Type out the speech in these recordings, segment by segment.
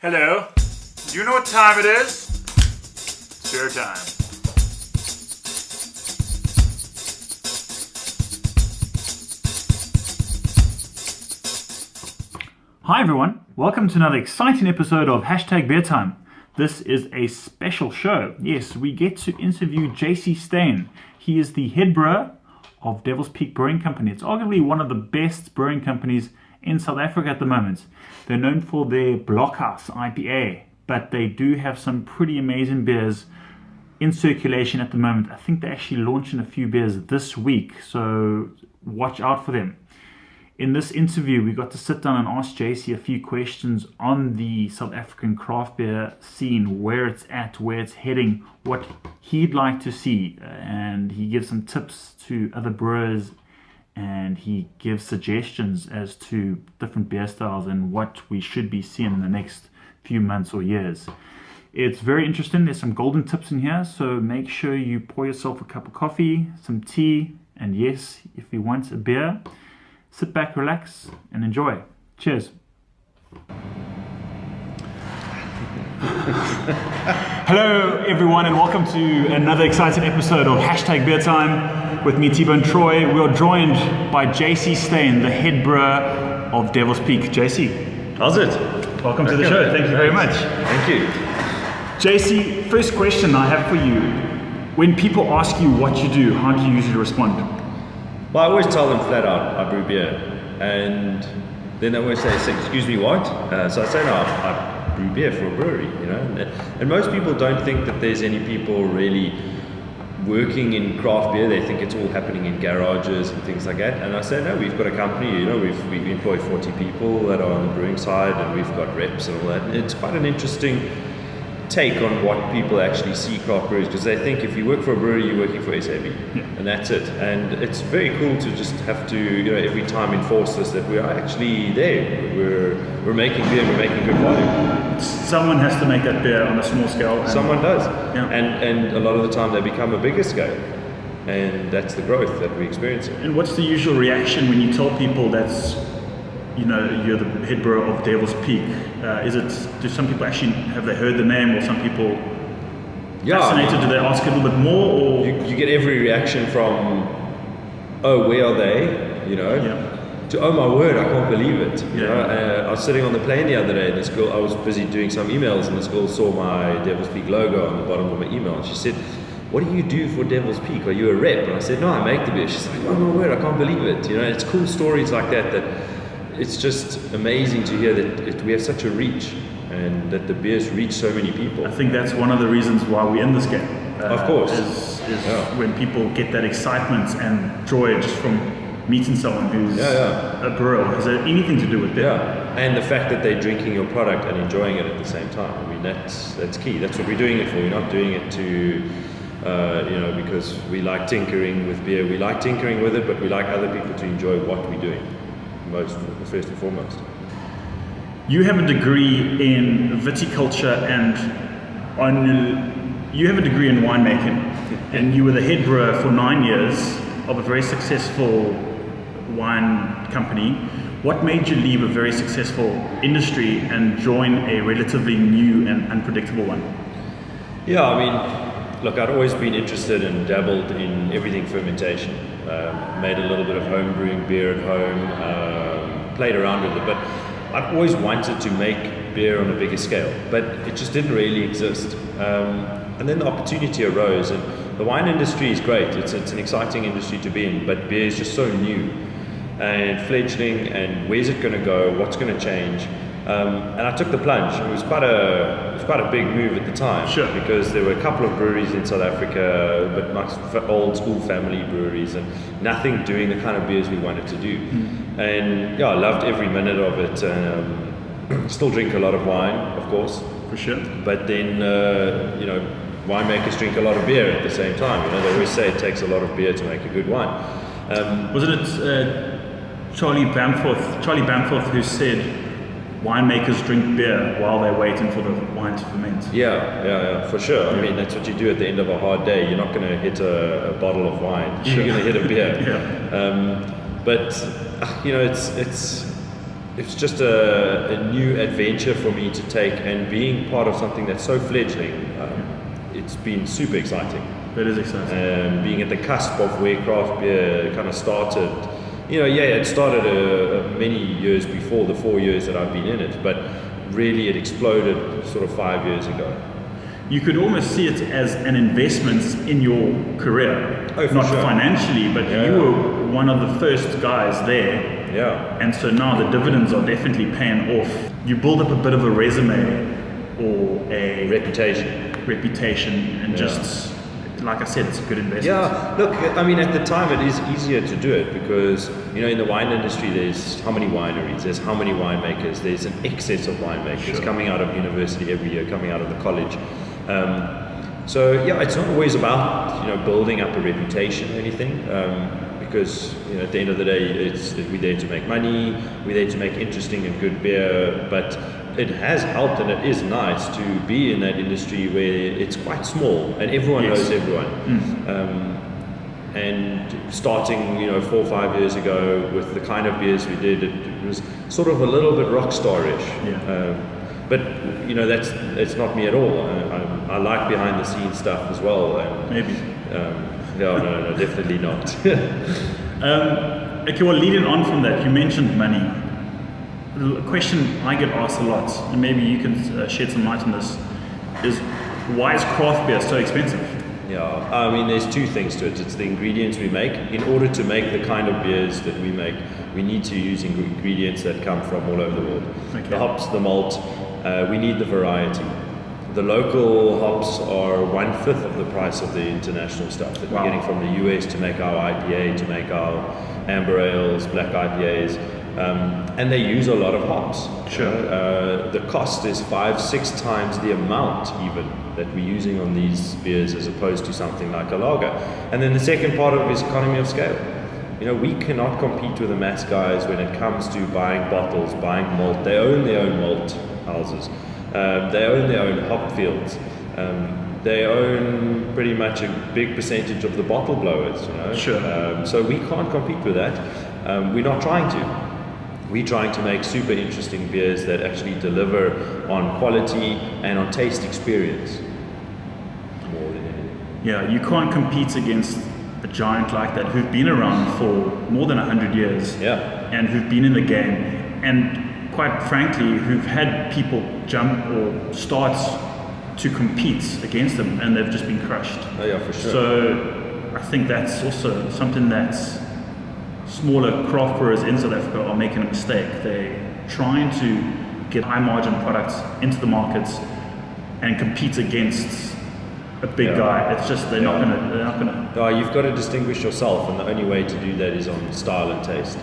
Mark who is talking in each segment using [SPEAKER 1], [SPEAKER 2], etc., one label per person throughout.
[SPEAKER 1] Hello. Do you know what time it is? It's beer time. Hi everyone. Welcome to another exciting episode of #beertime. This is a special show. Yes, we get to interview Steyn. He is the head brewer of Devils Peak Brewing Company. It's arguably one of the best brewing companies in South Africa at the moment. They're known for their Blockhouse IPA, but they do have some pretty amazing beers in circulation at the moment. I think they're actually launching a few beers this week, so watch out for them. In this interview, we got to sit down and ask JC a few questions on the South African craft beer scene, where it's at, where it's heading, what he'd like to see, and he gives some tips to other brewers, and he gives suggestions as to different beer styles and what we should be seeing in the next few months or years. It's very interesting. There's some golden tips in here, so make sure you pour yourself a cup of coffee, some tea, and yes, if you want a beer, sit back, relax, and enjoy. Cheers. Hello, everyone, and welcome to another exciting episode of #beertime with me, T-Bone Troy. We are joined by JC Steyn, the head brewer of Devils Peak. JC.
[SPEAKER 2] How's it?
[SPEAKER 1] Welcome to the show. Thank you very much.
[SPEAKER 2] Thank you.
[SPEAKER 1] JC, first question I have for you. When people ask you what you do, how do you usually respond?
[SPEAKER 2] Well, I always tell them flat out, I brew beer. And then they always say, excuse me, what? So I say, no, I brew beer for a brewery, you know. And most people don't think that there's any people really working in craft beer. They think it's all happening in garages and things like that. And I say, no, we've got a company, you know, we employ 40 people that are on the brewing side, and we've got reps and all that. And it's quite an interesting take on what people actually see craft breweries, because they think if you work for a brewery, you're working for SAB, and that's it. And it's very cool to just have to, you know, every time enforce this, that we are actually there. We're making beer, we're making good volume.
[SPEAKER 1] Someone has to make that beer on a small scale.
[SPEAKER 2] Someone does,
[SPEAKER 1] yeah.
[SPEAKER 2] And a lot of the time they become a bigger scale, and that's the growth that we're experiencing.
[SPEAKER 1] And what's the usual reaction when you tell people that's, you know, you're the head brewer of Devils Peak? Do some people actually, have they heard the name, or some people fascinated? Do they ask a little bit more? Or
[SPEAKER 2] you get every reaction from, oh, where are they? You know, to, oh my word, I can't believe it. You know, I was sitting on the plane the other day, and this girl, I was busy doing some emails, and this girl saw my Devils Peak logo on the bottom of my email, and she said, what do you do for Devils Peak? Are you a rep? And I said, no, I make the beer. She's like, oh my word, I can't believe it. You know, it's cool stories like that it's just amazing to hear that we have such a reach, and that the beers reach so many people.
[SPEAKER 1] I think that's one of the reasons why we're in this game.
[SPEAKER 2] Of course.
[SPEAKER 1] Is when people get that excitement and joy just from meeting someone who's a brewer. Has it anything to do with that?
[SPEAKER 2] Yeah, and the fact that they're drinking your product and enjoying it at the same time. I mean, that's key. That's what we're doing it for. We're not doing it to, because we like tinkering with beer. We like tinkering with it, but we like other people to enjoy what we're doing. First and foremost.
[SPEAKER 1] You have a degree in viticulture, and you have a degree in winemaking, and you were the head brewer for 9 years of a very successful wine company. What made you leave a very successful industry and join a relatively new and unpredictable one?
[SPEAKER 2] Yeah, I mean, look, I'd always been interested and dabbled in everything fermentation. Made a little bit of home brewing beer at home, played around with it, but I'd always wanted to make beer on a bigger scale, but it just didn't really exist. And then the opportunity arose, and the wine industry is great. It's an exciting industry to be in, but beer is just so new and fledgling, and where's it going to go? What's going to change? And I took the plunge. It was quite a big move at the time,
[SPEAKER 1] sure,
[SPEAKER 2] because there were a couple of breweries in South Africa, but nice old school family breweries, and nothing doing the kind of beers we wanted to do. And I loved every minute of it. Still drink a lot of wine, of course,
[SPEAKER 1] for sure.
[SPEAKER 2] But then winemakers drink a lot of beer at the same time. You know, they always say it takes a lot of beer to make a good wine.
[SPEAKER 1] Wasn't it Charlie Bamforth who said winemakers drink beer while they're waiting for the wine to ferment?
[SPEAKER 2] Yeah, for sure. I mean, that's what you do at the end of a hard day. You're not going to hit a bottle of wine. You're going to hit a beer. But you know, it's just a new adventure for me to take, and being part of something that's so fledgling, it's been super exciting.
[SPEAKER 1] That is exciting.
[SPEAKER 2] Being at the cusp of where craft beer kind of started. It started many years before the 4 years that I've been in it, but really it exploded sort of 5 years ago.
[SPEAKER 1] You could almost see it as an investment in your career. Not
[SPEAKER 2] sure.
[SPEAKER 1] Financially, but you were one of the first guys there.
[SPEAKER 2] Yeah.
[SPEAKER 1] And so now the dividends are definitely paying off. You build up a bit of a resume or a reputation, and just, like I said, it's a good investment.
[SPEAKER 2] Yeah, look, I mean, at the time it is easier to do it because, in the wine industry there's how many wineries, there's how many winemakers, there's an excess of winemakers coming out of university every year, coming out of the college. It's not always about, building up a reputation or anything, because, at the end of the day, we're there to make money, we're there to make interesting and good beer, but it has helped, and it is nice to be in that industry where it's quite small and everyone knows everyone. And starting 4 or 5 years ago with the kind of beers we did, it was sort of a little bit rock star-ish. But that's not me at all. I like behind the scenes stuff as well.
[SPEAKER 1] Maybe.
[SPEAKER 2] No, definitely not.
[SPEAKER 1] Okay, well, leading on from that, you mentioned money. The question I get asked a lot, and maybe you can shed some light on this, is why is craft beer so expensive?
[SPEAKER 2] Yeah, I mean, there's two things to it. It's the ingredients we make. In order to make the kind of beers that we make, we need to use ingredients that come from all over the world. Okay. The hops, the malt, we need the variety. The local hops are 1/5 of the price of the international stuff that we're getting from the US to make our IPA, to make our amber ales, black IPAs. And they use a lot of hops.
[SPEAKER 1] Sure.
[SPEAKER 2] The cost is 5-6 times the amount even that we're using on these beers as opposed to something like a lager. And then the second part of it is economy of scale. We cannot compete with the mass guys when it comes to buying bottles, buying malt. They own their own malt houses. They own their own hop fields. They own pretty much a big percentage of the bottle blowers.
[SPEAKER 1] Sure.
[SPEAKER 2] So we can't compete with that. We're not trying to. We're trying to make super interesting beers that actually deliver on quality and on taste experience more than anything.
[SPEAKER 1] Yeah, you can't compete against a giant like that who've been around for more than 100 years.
[SPEAKER 2] Yeah.
[SPEAKER 1] And who've been in the game, and quite frankly, who've had people jump or start to compete against them, and they've just been crushed.
[SPEAKER 2] Oh yeah, for sure.
[SPEAKER 1] So I think that's also something that's smaller craft brewers in South Africa are making a mistake. They're trying to get high margin products into the markets and compete against a big guy. It's just they're not gonna.
[SPEAKER 2] No, you've got to distinguish yourself, and the only way to do that is on style and taste.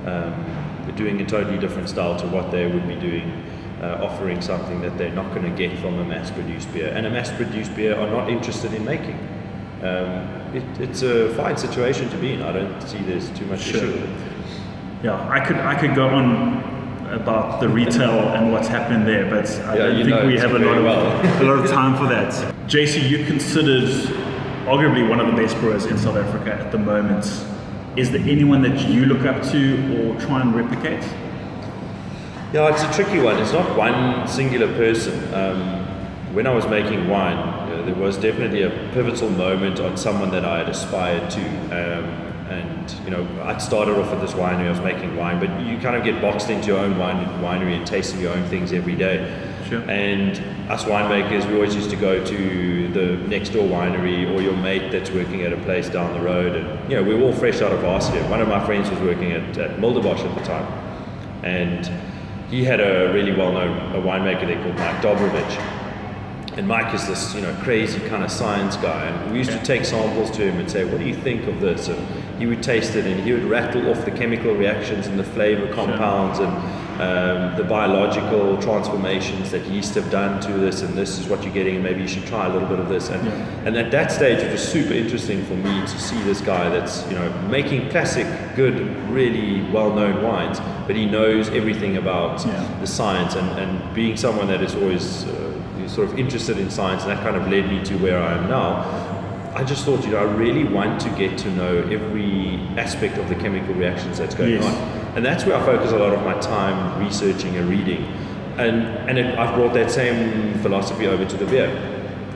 [SPEAKER 2] We're doing a totally different style to what they would be doing, offering something that they're not going to get from a mass-produced beer, and a mass-produced beer are not interested in making. It's a fine situation to be in. I don't see there's too much issue with it.
[SPEAKER 1] Yeah, I could go on about the retail and what's happening there, but I don't think we have a lot of time for that. JC, you're considered arguably one of the best brewers in South Africa at the moment. Is there anyone that you look up to or try and replicate?
[SPEAKER 2] Yeah, it's a tricky one. It's not one singular person. When I was making wine, there was definitely a pivotal moment on someone that I had aspired to. I'd started off at this winery, I was making wine, but you kind of get boxed into your own winery and tasting your own things every day.
[SPEAKER 1] Sure.
[SPEAKER 2] And us winemakers, we always used to go to the next door winery or your mate that's working at a place down the road. And, we were all fresh out of varsity. One of my friends was working at Milderbosch at the time. And he had a really well-known winemaker there called Mike Dobrovich. And Mike is this, crazy kind of science guy. And we used to take samples to him and say, what do you think of this? And he would taste it and he would rattle off the chemical reactions and the flavor compounds and the biological transformations that yeast have done to this, and this is what you're getting, and maybe you should try a little bit of this. And at that stage, it was super interesting for me to see this guy that's, making classic, good, really well-known wines, but he knows everything about the science, and being someone that is always sort of interested in science, and that kind of led me to where I am now. I just thought, I really want to get to know every aspect of the chemical reactions that's going on. And that's where I focus a lot of my time researching and reading. I've brought that same philosophy over to the beer.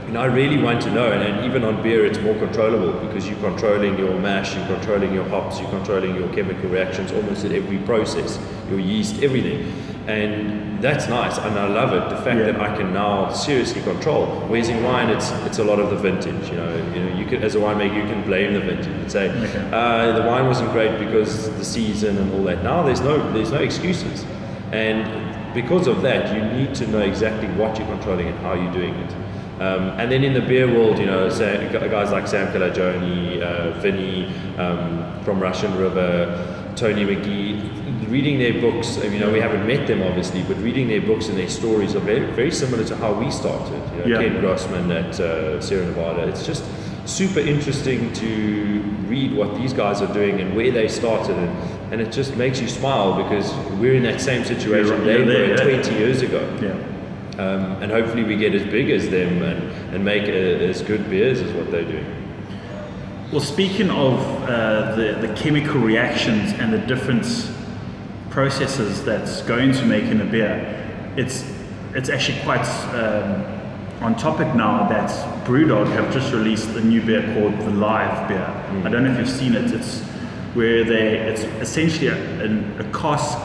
[SPEAKER 2] I really want to know, and even on beer it's more controllable because you're controlling your mash, you're controlling your hops, you're controlling your chemical reactions almost at every process, your yeast, everything. And that's nice, and I love it, the fact that I can now seriously control. Whereas in wine, it's a lot of the vintage. You can, as a winemaker, you can blame the vintage and say the wine wasn't great because the season and all that. Now there's no excuses, and because of that, you need to know exactly what you're controlling and how you're doing it. And then in the beer world, guys like Sam Calagione, Vinny from Russian River, Tony McGee, reading their books, we haven't met them obviously, but reading their books and their stories are very, very similar to how we started. Ken Grossman at Sierra Nevada. It's just super interesting to read what these guys are doing and where they started, and it just makes you smile because we're in that same situation they were 20 years ago. And hopefully we get as big as them and make as good beers as what they're doing.
[SPEAKER 1] Well, speaking of the chemical reactions and the different processes that's going to make in a beer, it's actually quite on topic now that Brewdog have just released a new beer called the Live beer. I don't know if you've seen it. It's where it's essentially a cask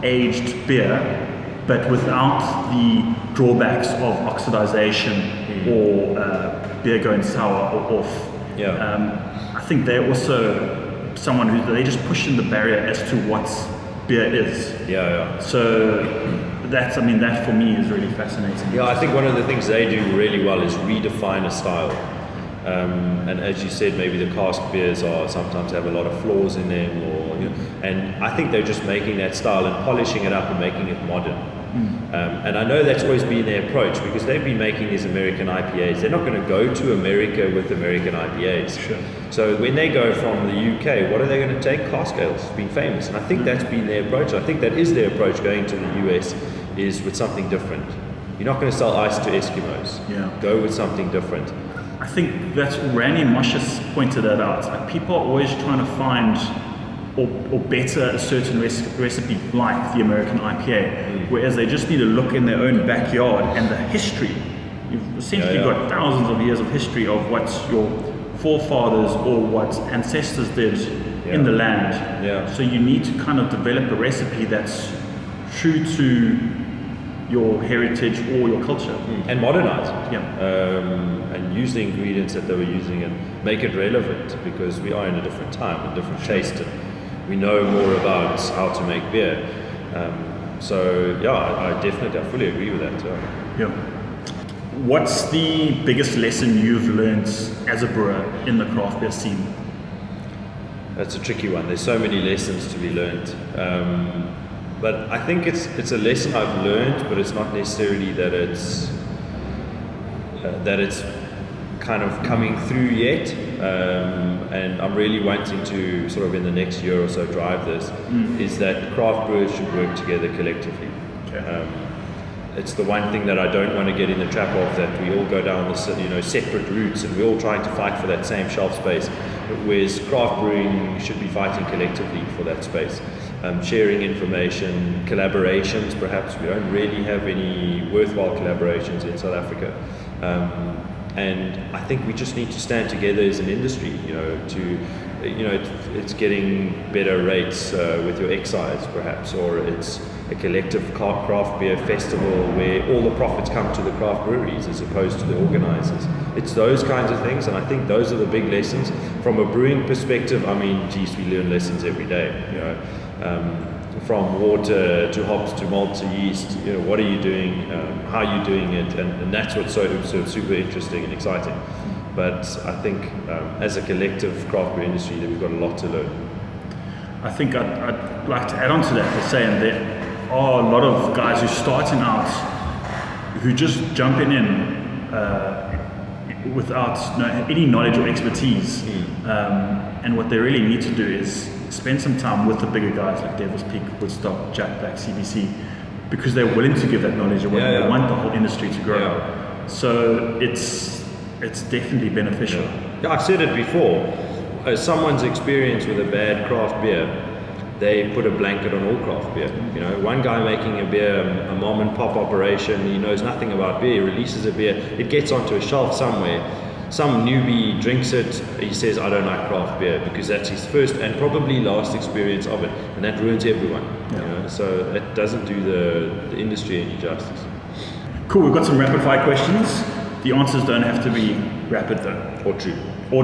[SPEAKER 1] aged beer, but without the drawbacks of oxidization or beer going sour or off. I think they're also someone they just pushing the barrier as to what beer is. So that for me is really fascinating.
[SPEAKER 2] I think one of the things they do really well is redefine a style. And as you said, maybe the cask beers sometimes have a lot of flaws in them, and I think they're just making that style and polishing it up and making it modern. And I know that's always been their approach because they've been making these American IPAs. They're not going to go to America with American IPAs. So when they go from the UK, what are they going to take? Cask ales. It's been famous, and I think that's been their approach. I think that is their approach going to the US, is with something different. You're not going to sell ice to Eskimos. Go with something different.
[SPEAKER 1] I think that's Randy Mosh's pointed that out. Like, people are always trying to find or better a certain recipe like the American IPA, whereas they just need to look in their own backyard and the history. You've essentially got thousands of years of history of what your forefathers or what ancestors did in the land. So you need to kind of develop a recipe that's true to your heritage or your culture.
[SPEAKER 2] And modernize it. And use the ingredients that they were using and make it relevant, because we are in a different time, a different taste, and we know more about how to make beer. I fully agree with that.
[SPEAKER 1] What's the biggest lesson you've learned as a brewer in the craft beer scene?
[SPEAKER 2] That's a tricky one. There's so many lessons to be learned. But I think it's a lesson I've learned, but it's not necessarily that it's kind of coming through yet. And I'm really wanting to sort of in the next year or so drive this, is that craft brewers should work together collectively. It's the one thing that I don't want to get in the trap of, that we all go down the separate routes and we're all trying to fight for that same shelf space, whereas craft brewing should be fighting collectively for that space. Sharing information, collaborations perhaps. We don't really have any worthwhile collaborations in South Africa. And I think we just need to stand together as an industry, it's getting better rates with your excise perhaps, or it's a collective craft beer festival where all the profits come to the craft breweries as opposed to the organizers. It's those kinds of things, and I think those are the big lessons. From a brewing perspective, we learn lessons every day, from water to hops to malt to yeast. What are you doing, how are you doing it, and that's what's so super interesting and exciting. But I think as a collective craft beer industry, that we've got a lot to learn.
[SPEAKER 1] I think I'd like to add on to that by saying there are a lot of guys who are starting out who just jumping in without any knowledge or expertise, and what they really need to do is spend some time with the bigger guys like Devils Peak, Woodstock, Jack Black, CBC, because they're willing to give that knowledge away. They want the whole industry to grow. So it's definitely beneficial.
[SPEAKER 2] I've said it before. Someone's experience with a bad craft beer they put a blanket on all craft beer. You know, one guy making a beer, a mom and pop operation, he knows nothing about beer, he releases a beer, it gets onto a shelf somewhere. Some newbie drinks it, he says, I don't like craft beer, because that's his first and probably last experience of it, and that ruins everyone. You know? So it doesn't do the industry any justice.
[SPEAKER 1] Cool, we've got some rapid fire questions. The answers don't have to be rapid though.
[SPEAKER 2] Or true.
[SPEAKER 1] Or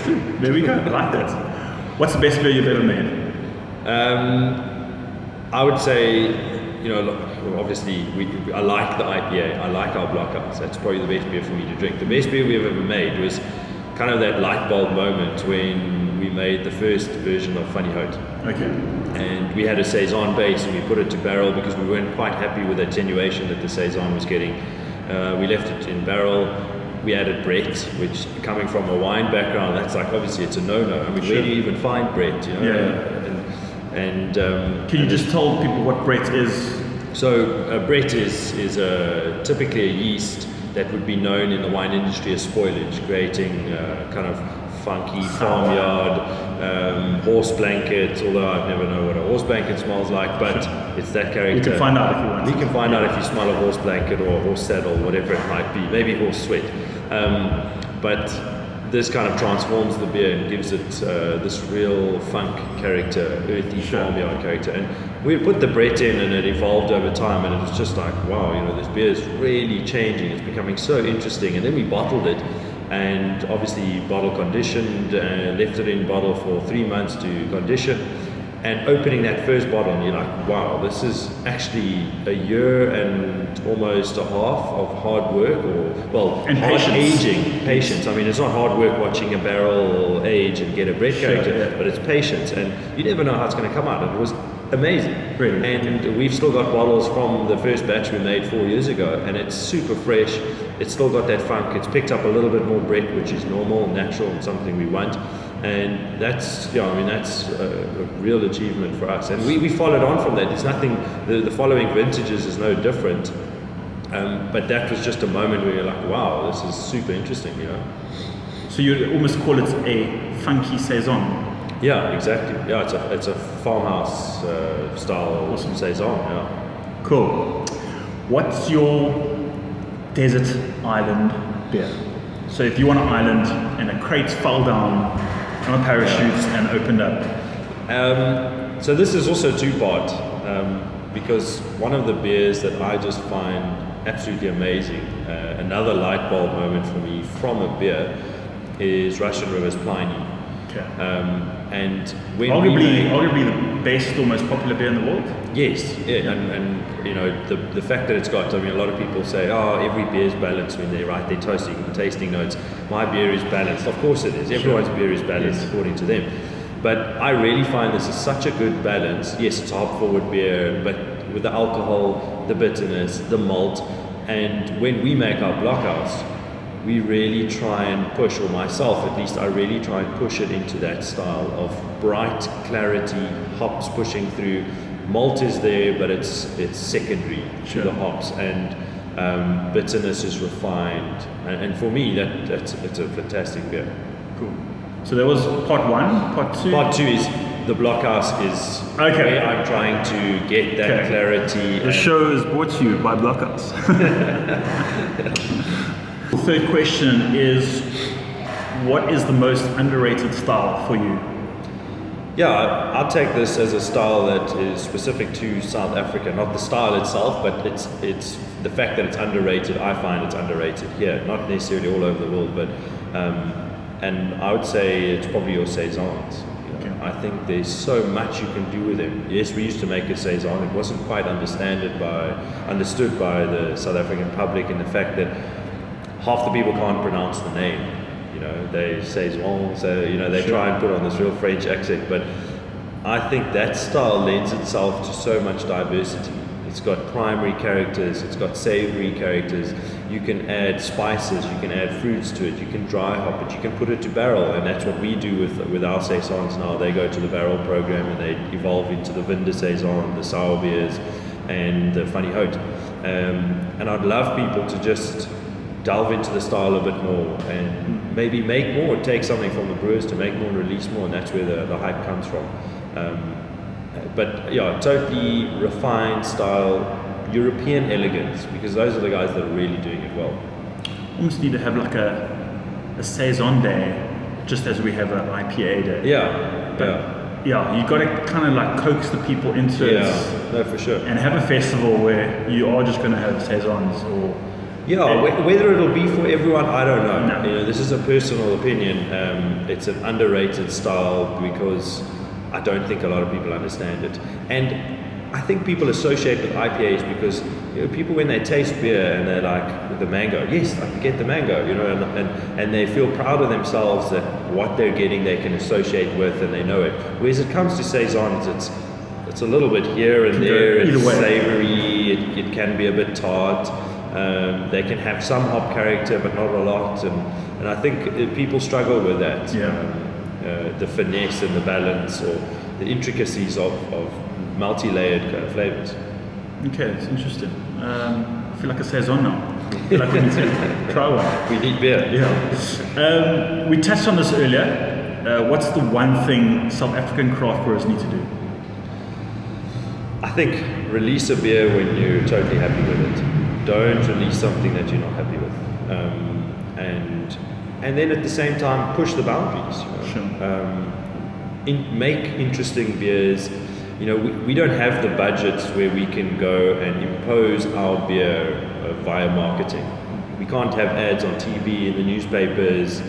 [SPEAKER 1] true. There we go, I like that. What's the best beer you've ever made?
[SPEAKER 2] I would say, you know, obviously I like the IPA, I like our blockouts. That's probably the best beer for me to drink. The best beer we've ever made was kind of that light bulb moment when we made the first version of Funny Hout.
[SPEAKER 1] Okay.
[SPEAKER 2] And we had a Saison base and we put it to barrel because we weren't quite happy with the attenuation that the Saison was getting. We left it in barrel. We added Brett, which coming from a wine background, that's like obviously it's a no-no. I mean, where do you even find Brett? You know?
[SPEAKER 1] Can you just tell people what Brett is?
[SPEAKER 2] So Brett is typically a yeast that would be known in the wine industry as spoilage, creating kind of funky farmyard horse blanket, although I've never known what a horse blanket smells like, but it's that character.
[SPEAKER 1] You can find out if you want.
[SPEAKER 2] You can find out if you smell a horse blanket or a horse saddle, whatever it might be, maybe horse sweat. But this kind of transforms the beer and gives it this real funk character, earthy farmyard character. And we put the Brett in and it evolved over time, and it was just like, wow, you know, this beer is really changing, it's becoming so interesting. And then we bottled it, and obviously bottle conditioned, left it in bottle for 3 months to condition. And opening that first bottle, and you're like, wow, this is actually a year and almost a half of hard work,
[SPEAKER 1] and
[SPEAKER 2] hard
[SPEAKER 1] patience.
[SPEAKER 2] Patience. I mean, it's not hard work watching a barrel age and get a Brett character, but it's patience, and you never know how it's going to come out. And it was amazing.
[SPEAKER 1] Brilliant.
[SPEAKER 2] And we've still got bottles from the first batch we made 4 years ago, and it's super fresh. It's still got that funk. It's picked up a little bit more Brett, which is normal, natural, and something we want. And that's, that's a real achievement for us. And we followed on from that. It's nothing, the following vintages is no different. But that was just a moment where you're like, wow, this is super interesting, you know.
[SPEAKER 1] So you almost call it a funky Saison?
[SPEAKER 2] Yeah, exactly. Yeah, it's a farmhouse style Saison, yeah.
[SPEAKER 1] Cool. What's your desert island beer? So if you want an island and a crate fell down on a parachute and opened up.
[SPEAKER 2] So this is also two-part, because one of the beers that I just find absolutely amazing, another light bulb moment for me from a beer, is Russian River's Pliny.
[SPEAKER 1] Okay.
[SPEAKER 2] And when
[SPEAKER 1] arguably the best or most popular beer in the world?
[SPEAKER 2] Yes, yeah, and you know, the fact that it's got, I mean, a lot of people say, oh, every beer is balanced when they write their tasting notes. My beer is balanced. Of course it is. Everyone's beer is balanced according to them. But I really find this is such a good balance. Yes, it's a hop-forward beer, but with the alcohol, the bitterness, the malt, and when we make our blockouts, we really try and push, or myself at least, I really try and push it into that style of bright clarity, hops pushing through. Malt is there, but it's secondary to the hops, and bitterness is refined. And for me, it's a fantastic beer.
[SPEAKER 1] Cool. So that was part one. Part two?
[SPEAKER 2] Part two is the blockhouse is where I'm trying to get that clarity.
[SPEAKER 1] The show is brought to you by Blockhouse. The third question is, what is the most underrated style for you?
[SPEAKER 2] Yeah, I'll take this as a style that is specific to South Africa, not the style itself, but it's the fact that it's underrated. I find it's underrated here, not necessarily all over the world, but and I would say it's probably your Saisons. I think there's so much you can do with them. Yes, we used to make a Saison. It wasn't quite understood by the South African public, in the fact that half the people can't pronounce the name. You know, they say Saison, so they try and put on this real French accent. But I think that style lends itself to so much diversity. It's got primary characters, it's got savory characters. You can add spices, you can add fruits to it, you can dry hop it, you can put it to barrel, and that's what we do with our Saisons now. They go to the barrel program and they evolve into the Vin de Saison, the sour beers, and the Funny Hout. And I'd love people to just delve into the style a bit more and maybe make more, take something from the brewers to make more and release more, and that's where the hype comes from. but yeah, totally refined style, European elegance, because those are the guys that are really doing it well.
[SPEAKER 1] Almost need to have like a saison day, just as we have an IPA day. Yeah, you got to kind of like coax the people into it.
[SPEAKER 2] No, for sure.
[SPEAKER 1] And have a festival where you are just going to have saisons or.
[SPEAKER 2] Whether it'll be for everyone, I don't know.
[SPEAKER 1] No.
[SPEAKER 2] You know, this is a personal opinion. It's an underrated style because I don't think a lot of people understand it. And I think people associate with IPAs because people, when they taste beer and they're like the mango, yes, I can get the mango, and they feel proud of themselves that what they're getting they can associate with and they know it. Whereas it comes to saisons, it's a little bit here and there. It's savory. It can be a bit tart. They can have some hop character, but not a lot, and I think people struggle with that. The finesse and the balance, or the intricacies of multi-layered kind of flavors.
[SPEAKER 1] Okay, it's interesting. I feel like a saison now. I feel like we need to try one.
[SPEAKER 2] We need beer.
[SPEAKER 1] Yeah. We touched on this earlier. What's the one thing South African craft brewers need to do?
[SPEAKER 2] I think release a beer when you're totally happy with it. Don't release something that you're not happy with, and then at the same time push the boundaries.
[SPEAKER 1] Sure.
[SPEAKER 2] Make interesting beers. We don't have the budgets where we can go and impose our beer via marketing. We can't have ads on TV, in the newspapers,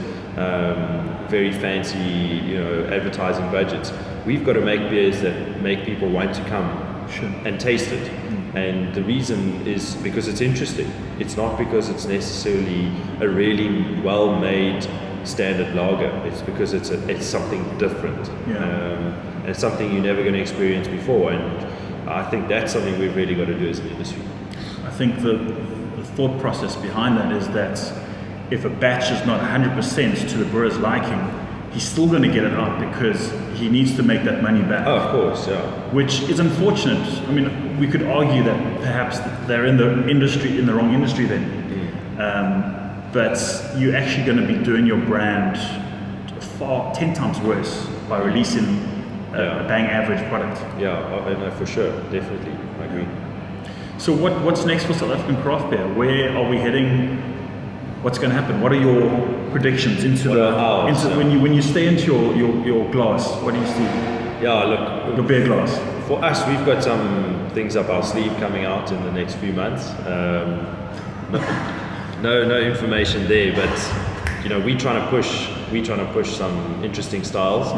[SPEAKER 2] very fancy, advertising budgets. We've got to make beers that make people want to come and taste it. And the reason is because it's interesting. It's not because it's necessarily a really well-made standard lager. It's because it's something different. And it's something you're never going to experience before. And I think that's something we've really got to do as an industry.
[SPEAKER 1] I think the thought process behind that is that if a batch is not 100% to the brewer's liking, he's still going to get it out because he needs to make that money back.
[SPEAKER 2] Oh, of course, yeah.
[SPEAKER 1] Which is unfortunate. I mean, we could argue that perhaps they're in the wrong industry then. But you're actually going to be doing your brand 10 times worse by releasing a bang average product.
[SPEAKER 2] No, for sure, definitely, I agree.
[SPEAKER 1] So what's next for South African craft beer? Where are we heading? What's going to happen? What are your predictions when you stay into your glass? What do you see?
[SPEAKER 2] Look,
[SPEAKER 1] your beer glass.
[SPEAKER 2] For us, we've got some things up our sleeve coming out in the next few months. No information there, but we're trying to push some interesting styles.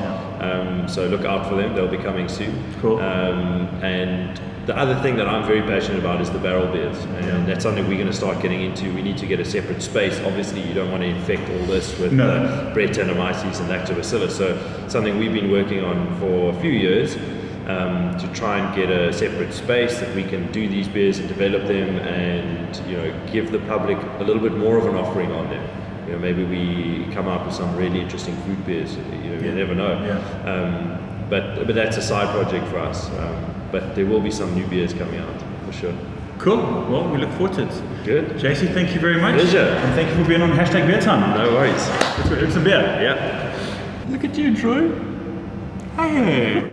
[SPEAKER 2] So look out for them; they'll be coming soon.
[SPEAKER 1] Cool.
[SPEAKER 2] And the other thing that I'm very passionate about is the barrel beers, and that's something we're going to start getting into. We need to get a separate space. Obviously, you don't want to infect all this with Brettanomyces and lactobacillus. So something we've been working on for a few years to try and get a separate space that we can do these beers and develop them, and give the public a little bit more of an offering on them. Maybe we come up with some really interesting fruit beers. You never know. But that's a side project for us. But there will be some new beers coming out for sure.
[SPEAKER 1] Cool. Well, we look forward to it.
[SPEAKER 2] Good.
[SPEAKER 1] JC, thank you very much.
[SPEAKER 2] Pleasure.
[SPEAKER 1] And thank you for being on #BeerTime.
[SPEAKER 2] No worries.
[SPEAKER 1] Let's go drink some beer.
[SPEAKER 2] Yeah.
[SPEAKER 1] Look at you, Drew. Hey.